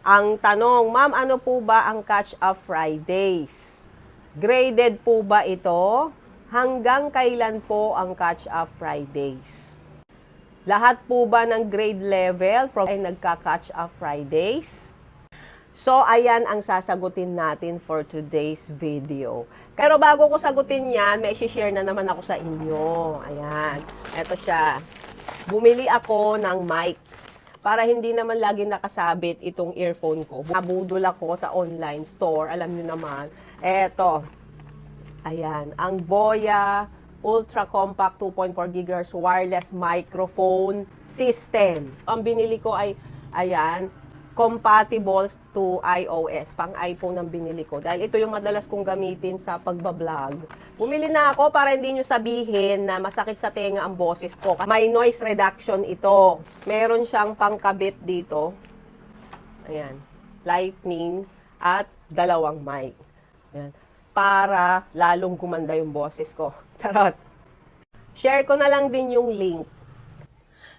Ang tanong, ma'am, ano po ba ang Catch-Up Fridays? Graded po ba ito? Hanggang kailan po ang Catch-Up Fridays? Lahat po ba ng grade level ay nagka-Catch-Up Fridays? So, ayan ang sasagutin natin for today's video. Pero bago ko sagutin yan, may share na naman ako sa inyo. Ayan. Eto siya. Bumili ako ng mic para hindi naman lagi nakasabit itong earphone ko. Nabudol ako sa online store. Alam nyo naman. Eto. Ayan. Ang Boya Ultra Compact 2.4 GHz wireless microphone system. Ang binili ko ay, ayan, compatible to iOS. Pang iPhone ang binili ko. Dahil ito yung madalas kong gamitin sa pagbablog. Bumili na ako para hindi nyo sabihin na masakit sa tenga ang boses ko. May noise reduction ito. Meron siyang pangkabit dito. Ayan. Lightning at dalawang mic. Ayan. Para lalong gumanda yung boses ko. Charot. Share ko na lang din yung link.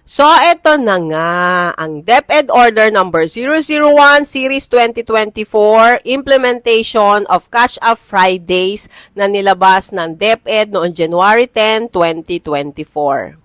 So, eto na nga, ang DepEd Order number 001 Series 2024, Implementation of Catch-Up Fridays na nilabas ng DepEd noong January 10, 2024.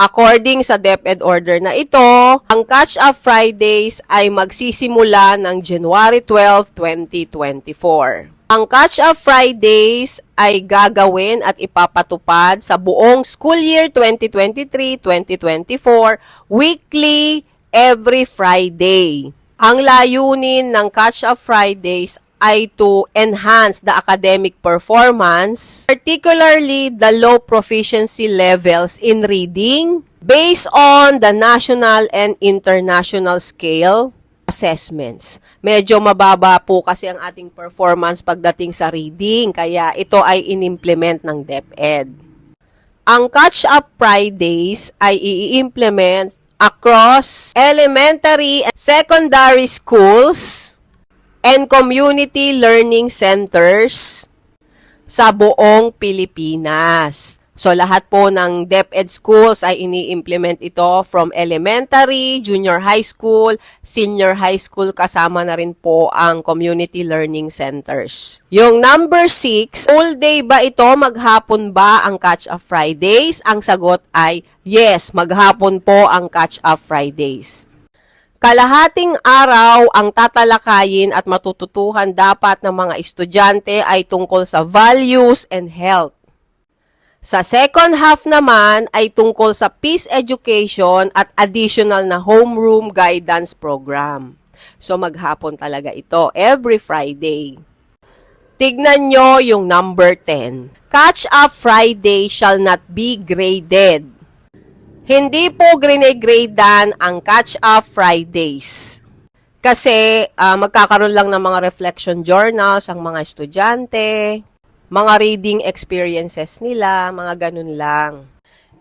According sa DepEd Order na ito, ang Catch-Up Fridays ay magsisimula ng January 12, 2024. Ang Catch-Up Fridays ay gagawin at ipapatupad sa buong school year 2023-2024, weekly, every Friday. Ang layunin ng Catch-Up Fridays ay to enhance the academic performance, particularly the low proficiency levels in reading, based on the national and international scale assessments. Medyo mababa po kasi ang ating performance pagdating sa reading, kaya ito ay inimplement ng DepEd. Ang Catch-Up Fridays ay i-implement across elementary and secondary schools and community learning centers sa buong Pilipinas. So, lahat po ng DepEd schools ay ini-implement ito from elementary, junior high school, senior high school, kasama na rin po ang community learning centers. Yung number 6, full day ba ito? Maghapon ba ang Catch-Up Fridays? Ang sagot ay yes, maghapon po ang Catch-Up Fridays. Kalahating araw ang tatalakayin at matututuhan dapat ng mga estudyante ay tungkol sa values and health. Sa second half naman ay tungkol sa peace education at additional na homeroom guidance program. So maghapon talaga ito, every Friday. Tignan nyo yung number 10. Catch-Up Friday shall not be graded. Hindi po grade-gradean ang Catch-Up Fridays. Kasi magkakaroon lang ng mga reflection journals ang mga estudyante, mga reading experiences nila, mga ganun lang.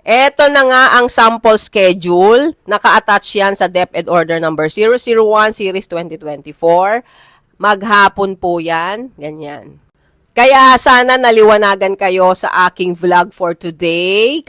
Ito na nga ang sample schedule. Naka-attach yan sa DepEd Order number 001 Series 2024. Maghapon po yan. Ganyan. Kaya sana naliwanagan kayo sa aking vlog for today.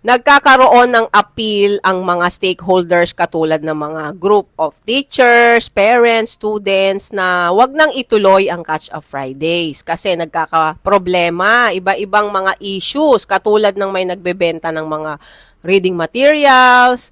Nagkakaroon ng appeal ang mga stakeholders katulad ng mga group of teachers, parents, students na wag nang ituloy ang Catch-Up Fridays kasi nagkakaproblema, iba-ibang mga issues katulad ng may nagbebenta ng mga reading materials,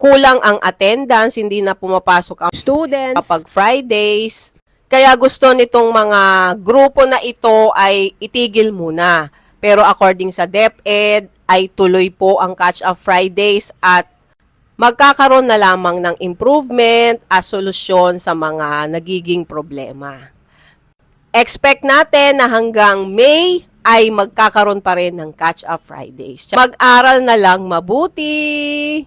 kulang ang attendance, hindi na pumapasok ang students kapag Fridays. Kaya gusto nitong mga grupo na ito ay itigil muna. Pero according sa DepEd, ay tuloy po ang Catch-Up Fridays at magkakaroon na lamang ng improvement as solusyon sa mga nagiging problema. Expect natin na hanggang May ay magkakaroon pa rin ng Catch-Up Fridays. Mag-aral na lang mabuti!